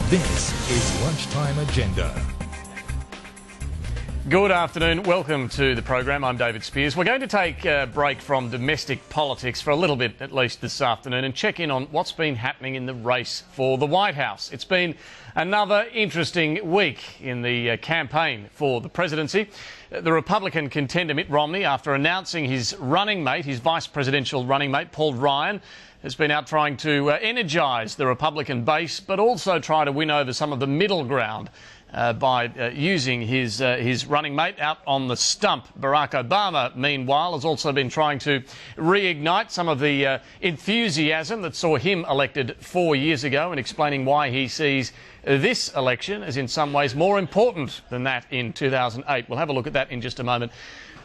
This is Lunchtime Agenda. Good afternoon. Welcome to the program. I'm David Spears. We're going to take a break from domestic politics for a little bit, at least this afternoon, and check in on what's been happening in the race for the White House. It's been another interesting week in the campaign for the presidency. The Republican contender Mitt Romney, after announcing his running mate, his vice presidential running mate, Paul Ryan, has been out trying to energise the Republican base, but also try to win over some of the middle ground by using his running mate out on the stump. Barack Obama, meanwhile, has also been trying to reignite some of the enthusiasm that saw him elected 4 years ago, and explaining why he sees this election as in some ways more important than that in 2008. We'll have a look at that in just a moment.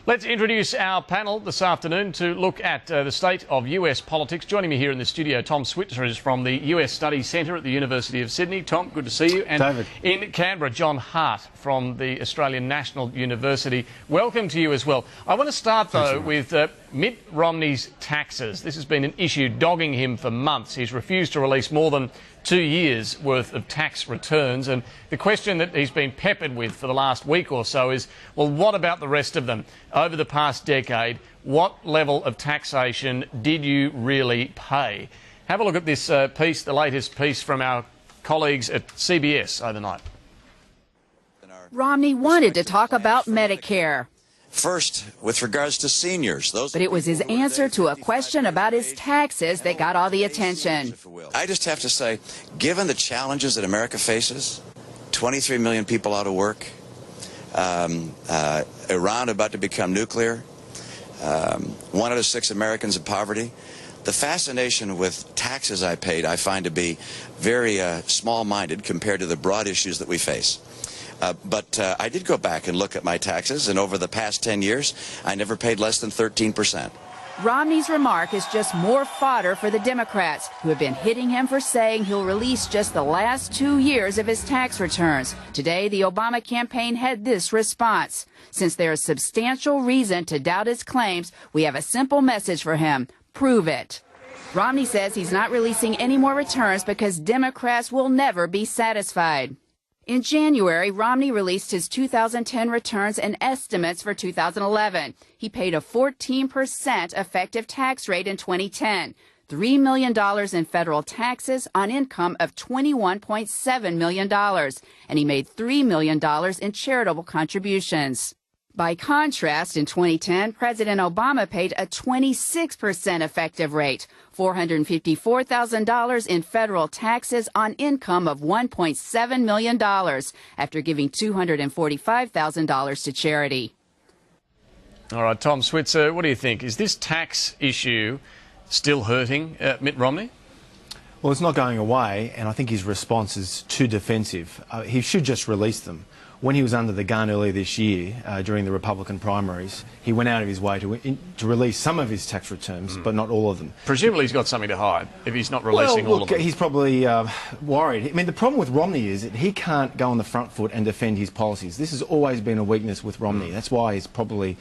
Let's introduce our panel this afternoon to look at the state of US politics. Joining me here in the studio, Tom Switzer is from the US Studies Centre at the University of Sydney. Tom, good to see you. And David. In Canberra, John Hart from the Australian National University. Welcome to you as well. I want to start, though, with Mitt Romney's taxes. This has been an issue dogging him for months. He's refused to release more than 2 years' worth of tax returns, and the question that he's been peppered with for the last week or so is, well, what about the rest of them? Over the past decade, what level of taxation did you really pay? Have a look at this piece, the latest piece from our colleagues at CBS overnight. Romney wanted to talk about Medicare. First, with regards to seniors, But it was his answer to a question about his taxes that got all the attention. I just have to say, given the challenges that America faces, 23 million people out of work, Iran about to become nuclear, 1 out of 6 Americans in poverty, the fascination with taxes I paid I find to be very small-minded compared to the broad issues that we face. But I did go back and look at my taxes, and over the past 10 years, I never paid less than 13%. Romney's remark is just more fodder for the Democrats, who have been hitting him for saying he'll release just the last 2 years of his tax returns. Today, the Obama campaign had this response. Since there is substantial reason to doubt his claims, we have a simple message for him. Prove it. Romney says he's not releasing any more returns because Democrats will never be satisfied. In January, Romney released his 2010 returns and estimates for 2011. He paid a 14% effective tax rate in 2010, $3 million in federal taxes on income of $21.7 million, and he made $3 million in charitable contributions. By contrast, in 2010, President Obama paid a 26% effective rate, $454,000 in federal taxes on income of $1.7 million, after giving $245,000 to charity. All right, Tom Switzer, what do you think? Is this tax issue still hurting Mitt Romney? Well, it's not going away, and I think his response is too defensive. He should just release them. When he was under the gun earlier this year, during the Republican primaries, he went out of his way to release some of his tax returns, but not all of them. Presumably he's got something to hide if he's not releasing all of them. He's probably worried. I mean, the problem with Romney is that he can't go on the front foot and defend his policies. This has always been a weakness with Romney. That's why he's probably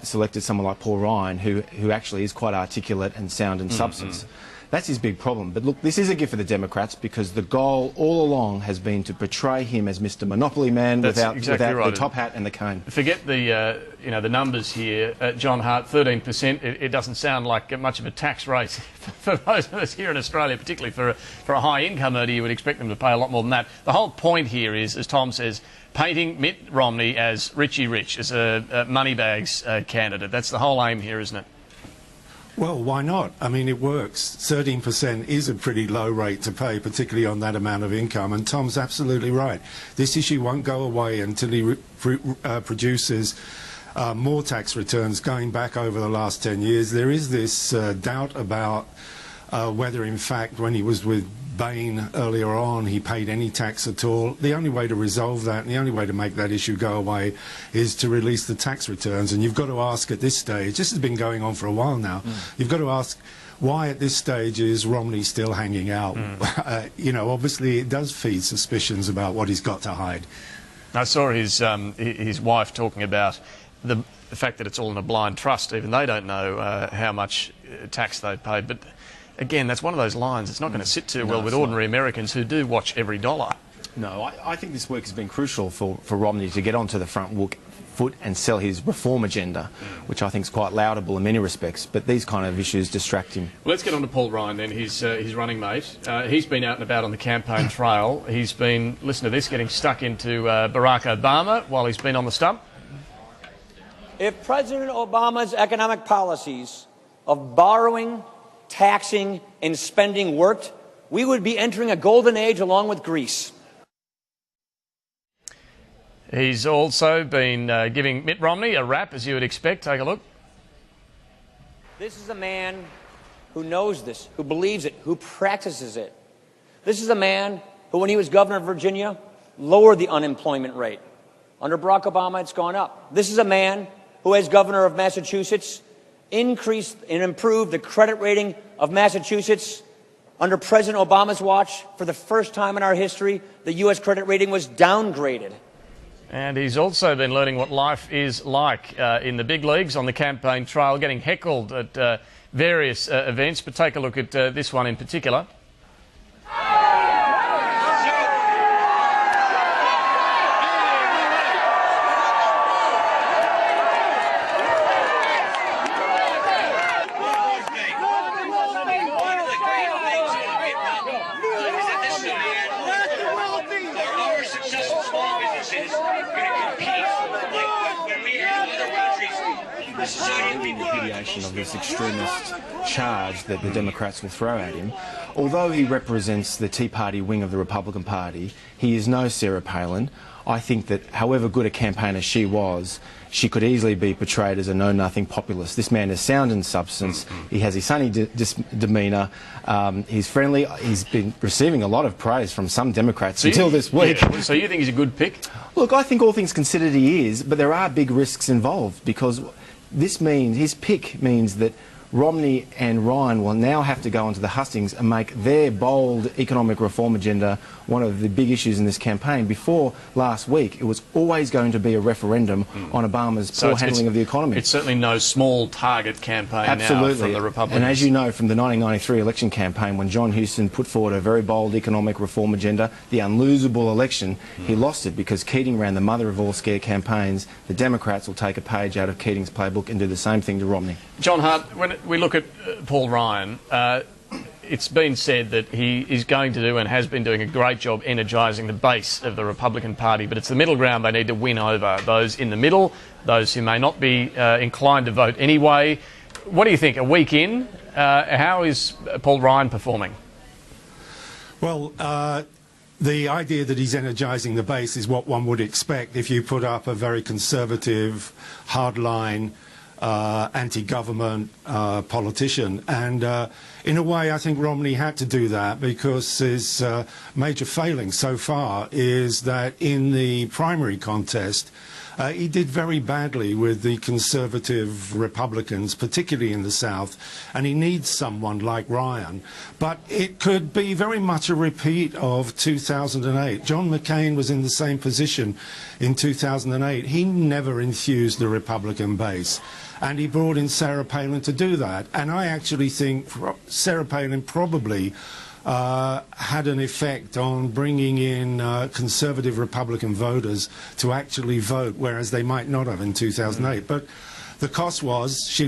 selected someone like Paul Ryan, who actually is quite articulate and sound in substance. That's his big problem. But look, this is a gift for the Democrats because the goal all along has been to portray him as Mr. Monopoly Man without the top hat and the cane. Forget the the numbers here, John Hart. 13%. It doesn't sound like much of a tax rate for those of us here in Australia, particularly for a high income earner. You would expect them to pay a lot more than that. The whole point here is, as Tom says, painting Mitt Romney as Richie Rich, as a moneybags candidate. That's the whole aim here, isn't it? Well, why not? I mean, it works. 13% is a pretty low rate to pay, particularly on that amount of income. And Tom's absolutely right. This issue won't go away until he produces more tax returns going back over the last 10 years. There is this doubt about whether, in fact, when he was with Bain earlier on, he paid any tax at all. The only way to resolve that and the only way to make that issue go away is to release the tax returns. And you've got to ask at this stage, this has been going on for a while now, you've got to ask, why at this stage is Romney still hanging out? Obviously it does feed suspicions about what he's got to hide. I saw his wife talking about the fact that it's all in a blind trust. Even they don't know how much tax they've paid. But again, that's one of those lines. It's not going to sit too well with ordinary Americans who do watch every dollar. No, I think this week has been crucial for Romney to get onto the front foot and sell his reform agenda, which I think is quite laudable in many respects, but these kind of issues distract him. Well, let's get on to Paul Ryan then, his running mate. He's been out and about on the campaign trail. He's been, listen to this, getting stuck into Barack Obama while he's been on the stump. If President Obama's economic policies of borrowing, taxing and spending worked, we would be entering a golden age along with Greece. He's also been giving Mitt Romney a rap, as you would expect. Take a look. This is a man who knows this, who believes it, who practices it. This is a man who, when he was governor of Virginia, lowered the unemployment rate. Under Barack Obama, it's gone up. This is a man who, as governor of Massachusetts, increased and improved the credit rating of Massachusetts. Under President Obama's watch, for the first time in our history, the U.S. credit rating was downgraded. And he's also been learning what life is like in the big leagues on the campaign trail, getting heckled at various events. But take a look at this one in particular. Repudiation of this extremist charge that the Democrats will throw at him. Although he represents the Tea Party wing of the Republican Party, he is no Sarah Palin. I think that however good a campaigner she was, she could easily be portrayed as a know-nothing populist. This man is sound in substance. He has a sunny demeanour. He's friendly. He's been receiving a lot of praise from some Democrats until this week. Yeah. So you think he's a good pick? Look, I think all things considered he is, but there are big risks involved because this means, his pick means that Romney and Ryan will now have to go into the hustings and make their bold economic reform agenda one of the big issues in this campaign. Before last week, it was always going to be a referendum on Obama's poor handling of the economy. It's certainly no small target campaign now from the Republicans. And as you know from the 1993 election campaign, when John Huston put forward a very bold economic reform agenda, the unlosable election, he lost it because Keating ran the mother of all scare campaigns. The Democrats will take a page out of Keating's playbook and do the same thing to Romney. John Hart, when we look at Paul Ryan, it's been said that he is going to do and has been doing a great job energising the base of the Republican Party, but it's the middle ground they need to win over, those in the middle, those who may not be inclined to vote anyway. What do you think, a week in, how is Paul Ryan performing? Well, the idea that he's energising the base is what one would expect if you put up a very conservative, hardline, anti-government politician. And in a way, I think Romney had to do that because his major failing so far is that in the primary contest, he did very badly with the conservative Republicans, particularly in the South, and he needs someone like Ryan. But it could be very much a repeat of 2008. John McCain was in the same position in 2008. He never enthused the Republican base, and he brought in Sarah Palin to do that. And I actually think Sarah Palin probably had an effect on bringing in conservative Republican voters to actually vote, whereas they might not have in 2008. But the cost was she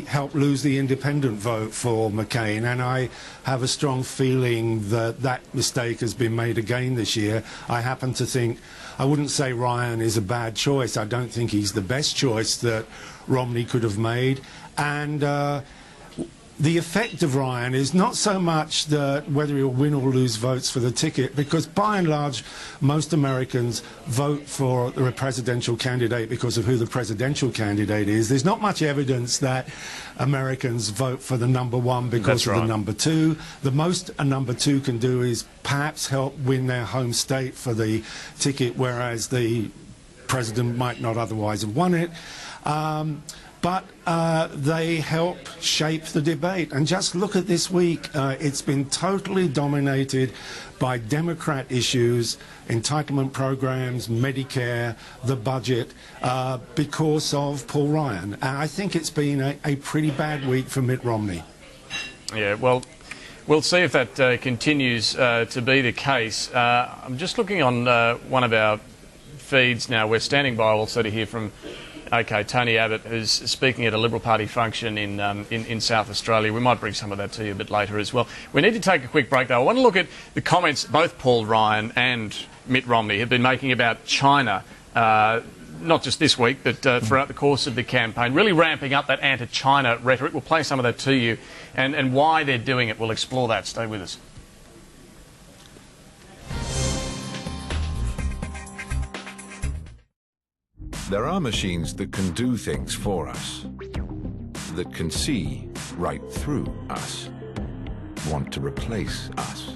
helped lose the independent vote for McCain, and I have a strong feeling that that mistake has been made again this year. I happen to think, I wouldn't say Ryan is a bad choice. I don't think he's the best choice that Romney could have made. And the effect of Ryan is not so much that whether he'll win or lose votes for the ticket, because by and large most Americans vote for the presidential candidate because of who the presidential candidate is. There's not much evidence that Americans vote for the number one because of the number two. The most a number two can do is perhaps help win their home state for the ticket, whereas the president might not otherwise have won it. But they help shape the debate. And just look at this week. It's been totally dominated by Democrat issues, entitlement programs, Medicare, the budget, because of Paul Ryan. And I think it's been a pretty bad week for Mitt Romney. Yeah, well, We'll see if that continues to be the case. I'm just looking on one of our feeds now. We're standing by also to hear from Tony Abbott, who's speaking at a Liberal Party function in South Australia. We might bring some of that to you a bit later as well. We need to take a quick break, though. I want to look at the comments both Paul Ryan and Mitt Romney have been making about China, not just this week, but throughout the course of the campaign, really ramping up that anti-China rhetoric. We'll play some of that to you, and why they're doing it. We'll explore that. Stay with us. There are machines that can do things for us, that can see right through us, want to replace us.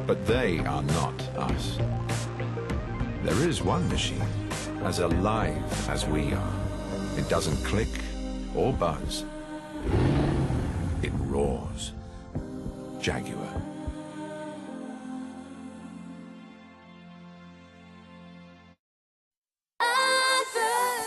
But they are not us. There is one machine as alive as we are. It doesn't click or buzz. It roars. Jaguar.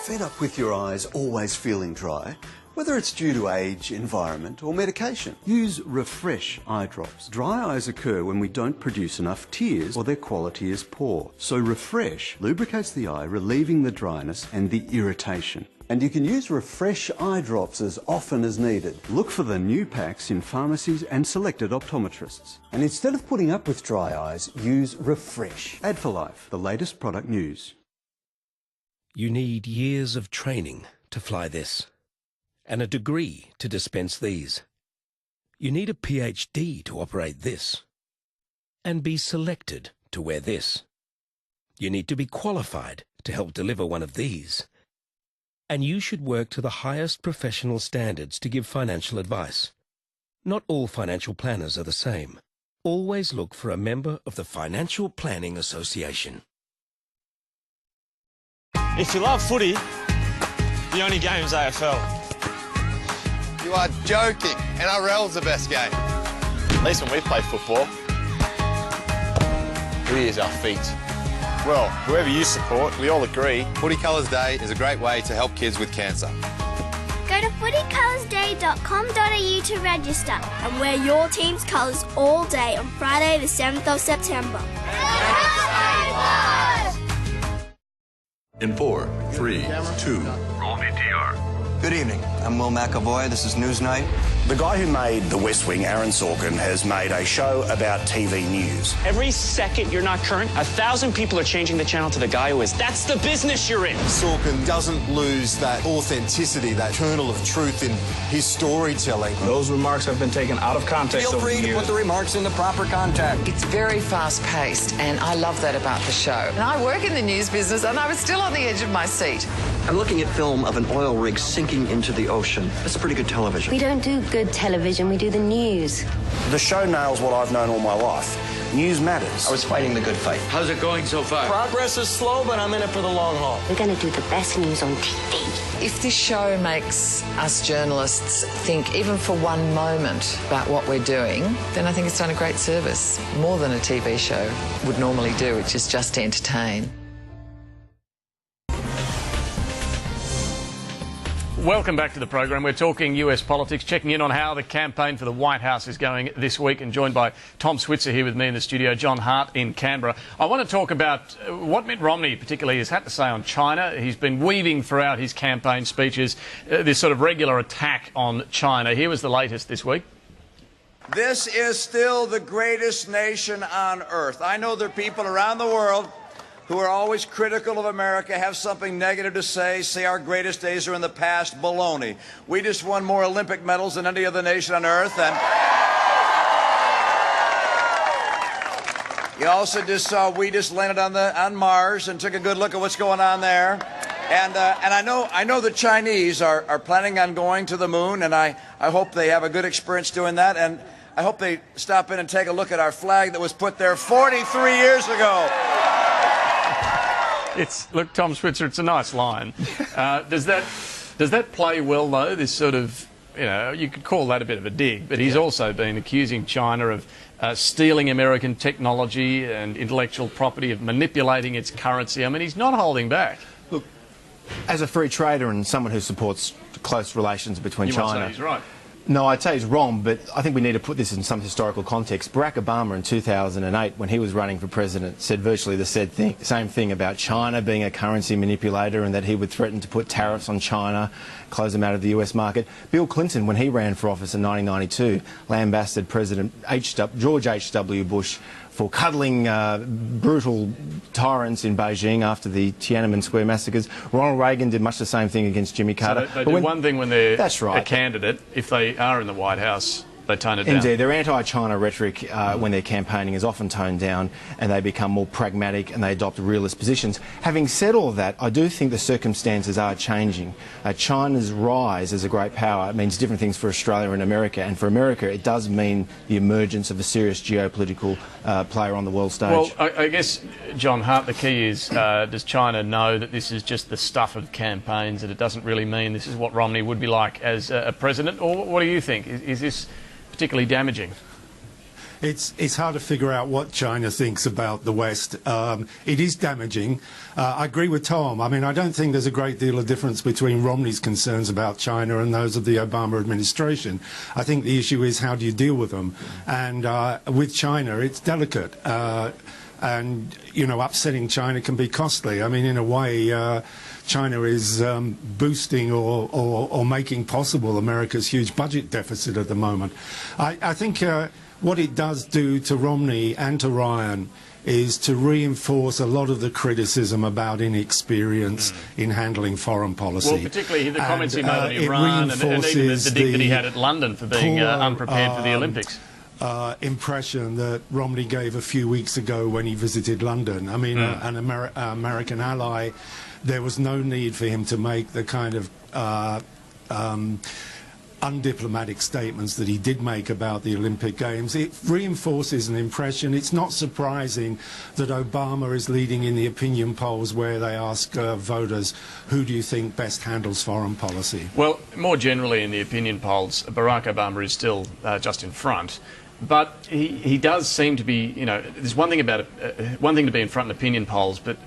Fed up with your eyes always feeling dry? Whether it's due to age, environment or medication, use Refresh eye drops. Dry eyes occur when we don't produce enough tears or their quality is poor. So Refresh lubricates the eye, relieving the dryness and the irritation. And you can use Refresh eye drops as often as needed. Look for the new packs in pharmacies and selected optometrists. And instead of putting up with dry eyes, use Refresh. Ad for Life, the latest product news. You need years of training to fly this, and a degree to dispense these. You need a PhD to operate this, and be selected to wear this. You need to be qualified to help deliver one of these. And you should work to the highest professional standards to give financial advice. Not all financial planners are the same. Always look for a member of the Financial Planning Association. If you love footy, the only game is AFL. You are joking. NRL's the best game. At least when we play football, we use our feet. Well, whoever you support, we all agree Footy Colours Day is a great way to help kids with cancer. Go to footycolorsday.com.au to register and wear your team's colours all day on Friday the 7th of September. In 4, 3, 2. Roll VTR. Good evening. I'm Will McAvoy. This is Newsnight. The guy who made The West Wing, Aaron Sorkin, has made a show about TV news. Every second you're not current, 1,000 people are changing the channel to the guy who is. That's the business you're in. Sorkin doesn't lose that authenticity, that kernel of truth in his storytelling. Those remarks have been taken out of context Feel free to put the remarks in the proper context. It's very fast-paced, and I love that about the show. And I work in the news business, and I was still on the edge of my seat. I'm looking at film of an oil rig sinking into the ocean. That's pretty good television. We don't do good television, we do the news. The show nails what I've known all my life. News matters. I was fighting the good fight. How's it going so far? Progress is slow, but I'm in it for the long haul. We're going to do the best news on TV. If this show makes us journalists think even for one moment about what we're doing, then I think it's done a great service. More than a TV show would normally do, which is just entertain. Welcome back to the program. We're talking US politics, checking in on how the campaign for the White House is going this week, and joined by Tom Switzer here with me in the studio, John Hart in Canberra. I want to talk about what Mitt Romney particularly has had to say on China. He's been weaving throughout his campaign speeches this sort of regular attack on China. Here was the latest this week. This is still the greatest nation on earth. I know there are people around the world who are always critical of America, have something negative to say our greatest days are in the past. Baloney. We just won more Olympic medals than any other nation on earth. And you also just saw we just landed on Mars and took a good look at what's going on there. And I know the Chinese are planning on going to the moon, and I hope they have a good experience doing that. And I hope they stop in and take a look at our flag that was put there 43 years ago. Look, Tom Switzer, it's a nice line. Does that play well, though? This sort of, you could call that a bit of a dig, but he's also been accusing China of stealing American technology and intellectual property, of manipulating its currency. I mean, he's not holding back. Look, as a free trader and someone who supports close relations between China, he's right. No, I'd say it's wrong, but I think we need to put this in some historical context. Barack Obama in 2008, when he was running for president, said virtually the same thing about China being a currency manipulator and that he would threaten to put tariffs on China, close them out of the US market. Bill Clinton, when he ran for office in 1992, lambasted President George H.W. Bush for cuddling brutal tyrants in Beijing after the Tiananmen Square massacres. Ronald Reagan did much the same thing against Jimmy Carter. So they do one thing when they're that's right. a candidate. If they are in the White House, they tone it down. Indeed, their anti-China rhetoric when they're campaigning is often toned down, and they become more pragmatic and they adopt realist positions. Having said all of that, I do think the circumstances are changing. China's rise as a great power means different things for Australia and America, and for America it does mean the emergence of a serious geopolitical player on the world stage. Well, I guess, John Hart, the key is, does China know that this is just the stuff of campaigns, that it doesn't really mean this is what Romney would be like as a president? Or what do you think? Is this particularly damaging? It's hard to figure out what China thinks about the West. It is damaging. I agree with Tom. I mean, I don't think there's a great deal of difference between Romney's concerns about China and those of the Obama administration. I think the issue is how do you deal with them? And with China, it's delicate. And, you know, upsetting China can be costly. I mean, in a way, China is boosting or making possible America's huge budget deficit at the moment. I think what it does do to Romney and to Ryan is to reinforce a lot of the criticism about inexperience in handling foreign policy. Well, particularly the comments he made on Iran and even the dig that he had at London for being unprepared for the Olympics. Impression that Romney gave a few weeks ago when he visited London. I mean, an American ally, there was no need for him to make the kind of undiplomatic statements that he did make about the Olympic Games. It reinforces an impression. It's not surprising that Obama is leading in the opinion polls where they ask voters, who do you think best handles foreign policy? Well, more generally in the opinion polls, Barack Obama is still just in front. But he does seem to be, you know, there's one thing about it, one thing to be in front in opinion polls, but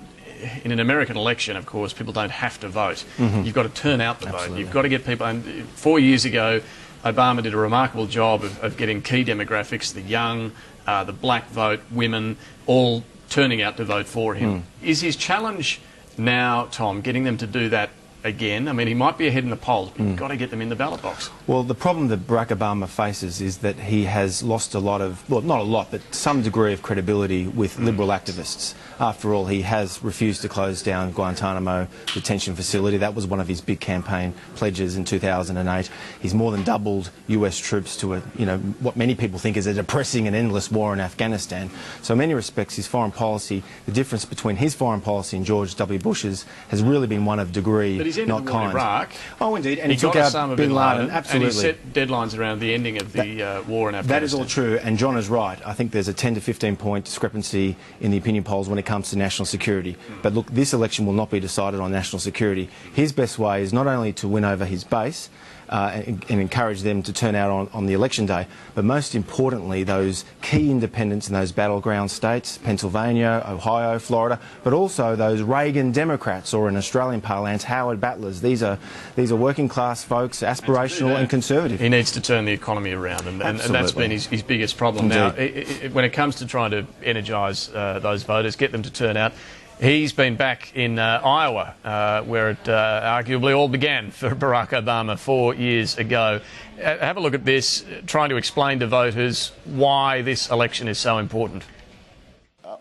in an American election, of course, people don't have to vote. You've got to turn out the vote. You've got to get people. And 4 years ago, Obama did a remarkable job of getting key demographics, the young, the black vote, women, all turning out to vote for him. Is his challenge now, Tom, getting them to do that again? I mean, he might be ahead in the polls, but you've got to get them in the ballot box. Well, the problem that Barack Obama faces is that he has lost a lot of, well, not a lot, but some degree of credibility with liberal activists. After all, he has refused to close down Guantanamo detention facility. That was one of his big campaign pledges in 2008. He's more than doubled US troops to a, you know, what many people think is a depressing and endless war in Afghanistan. So in many respects, his foreign policy, the difference between his foreign policy and George W. Bush's has really been one of degree, but he's ended not the war in kind. Iraq. Oh, indeed. And he took out Osama bin Laden. And Absolutely. he set deadlines around the ending of the war in Afghanistan. That is all true, and John is right. I think there's a 10 to 15 point discrepancy in the opinion polls when it comes to national security. But look, this election will not be decided on national security. His best way is not only to win over his base and encourage them to turn out on the election day, but most importantly, those key independents in those battleground states, Pennsylvania, Ohio, Florida, but also those Reagan Democrats, or in Australian parlance, Howard Battlers. These are working class folks, aspirational and conservative. He needs to turn the economy around, and that's been his biggest problem. Indeed. Now, when it comes to trying to energise those voters, get them to turn out, he's been back in Iowa, where it arguably all began for Barack Obama 4 years ago. Have a look at this, trying to explain to voters why this election is so important.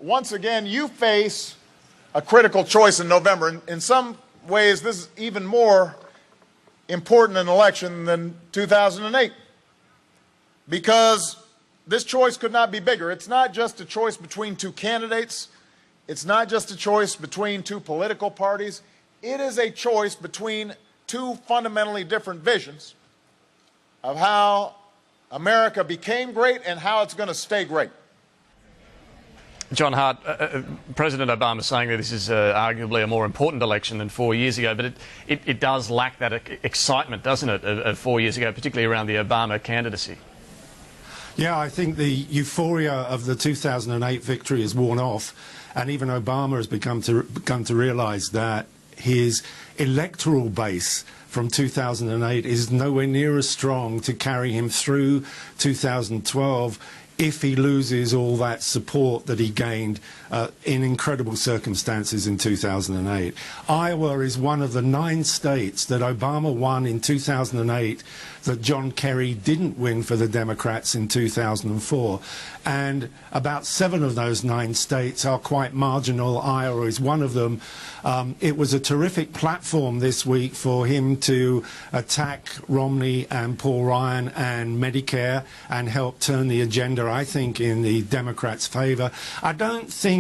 Once again, you face a critical choice in November. In some ways, this is even more important an election than 2008, because this choice could not be bigger. It's not just a choice between two candidates. It's not just a choice between two political parties. It is a choice between two fundamentally different visions of how America became great and how it's going to stay great. John Hart, President Obama saying that this is arguably a more important election than 4 years ago, but it does lack that excitement, doesn't it, of 4 years ago, particularly around the Obama candidacy. Yeah, I think the euphoria of the 2008 victory has worn off, and even Obama has come to realise that his electoral base from 2008 is nowhere near as strong to carry him through 2012 if he loses all that support that he gained in incredible circumstances in 2008. Iowa is one of the 9 states that Obama won in 2008 that John Kerry didn't win for the Democrats in 2004. And about 7 of those 9 states are quite marginal. Iowa is one of them. It was a terrific platform this week for him to attack Romney and Paul Ryan and Medicare and help turn the agenda, I think, in the Democrats' favour. I don't think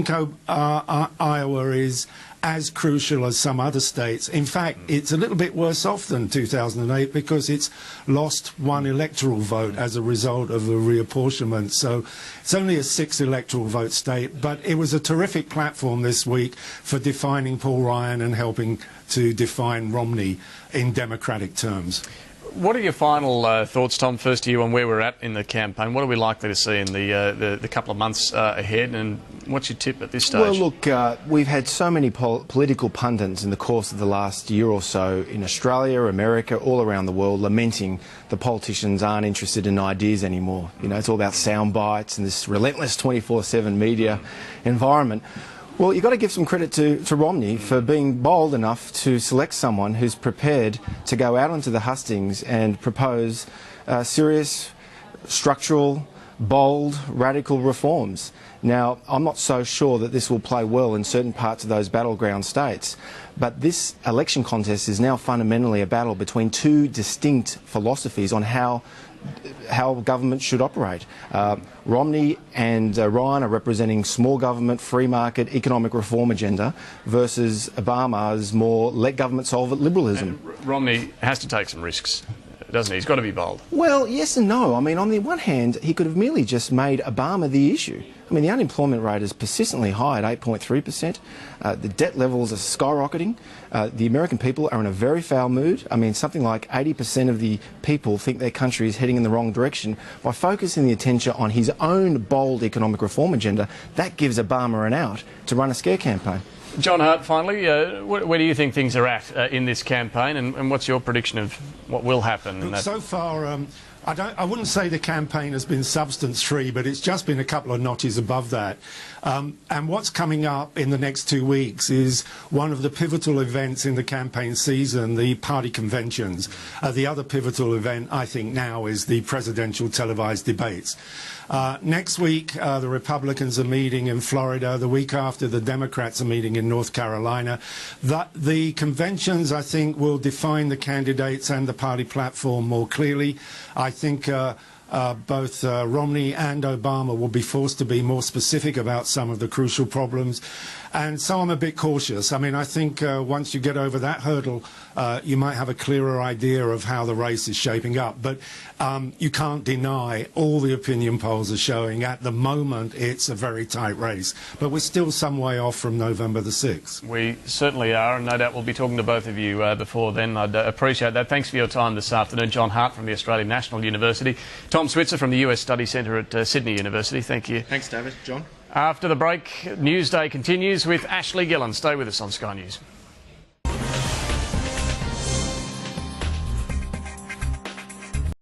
Iowa is as crucial as some other states. In fact, it's a little bit worse off than 2008 because it's lost 1 electoral vote as a result of the reapportionment. So it's only a 6 electoral vote state, but it was a terrific platform this week for defining Paul Ryan and helping to define Romney in Democratic terms. What are your final thoughts, Tom, first to you on where we're at in the campaign? What are we likely to see in the couple of months ahead, and what's your tip at this stage? Well, look, we've had so many political pundits in the course of the last year or so in Australia, America, all around the world, lamenting the politicians aren't interested in ideas anymore. You know, it's all about sound bites and this relentless 24/7 media environment. Well, you've got to give some credit to Romney for being bold enough to select someone who's prepared to go out onto the hustings and propose serious, structural, bold, radical reforms. Now, I'm not so sure that this will play well in certain parts of those battleground states, but this election contest is now fundamentally a battle between 2 distinct philosophies on how government should operate. Romney and Ryan are representing small government, free market, economic reform agenda versus Obama's more let government solve it liberalism. And Romney has to take some risks, doesn't he? He's got to be bold. Well, yes and no. I mean, on the one hand, he could have merely just made Obama the issue. I mean, the unemployment rate is persistently high at 8.3%. The debt levels are skyrocketing. The American people are in a very foul mood. I mean, something like 80% of the people think their country is heading in the wrong direction. By focusing the attention on his own bold economic reform agenda, that gives Obama an out to run a scare campaign. John Hart, finally, where do you think things are at in this campaign, and what's your prediction of what will happen? Look, so far, I wouldn't say the campaign has been substance-free, but it's just been a couple of notches above that. And what's coming up in the next 2 weeks is one of the pivotal events in the campaign season, the party conventions. The other pivotal event, I think, now is the presidential televised debates. Next week, the Republicans are meeting in Florida. The week after, the Democrats are meeting in North Carolina. The conventions, I think, will define the candidates and the party platform more clearly. I think both Romney and Obama will be forced to be more specific about some of the crucial problems. And so I'm a bit cautious. I mean, I think once you get over that hurdle, you might have a clearer idea of how the race is shaping up. But you can't deny all the opinion polls are showing at the moment it's a very tight race. But we're still some way off from November the 6th. We certainly are, and no doubt we'll be talking to both of you before then. I'd appreciate that. Thanks for your time this afternoon. John Hart from the Australian National University. Tom Switzer from the US Study Centre at Sydney University. Thank you. Thanks, David. John? After the break, Newsday continues with Ashley Gillen. Stay with us on Sky News.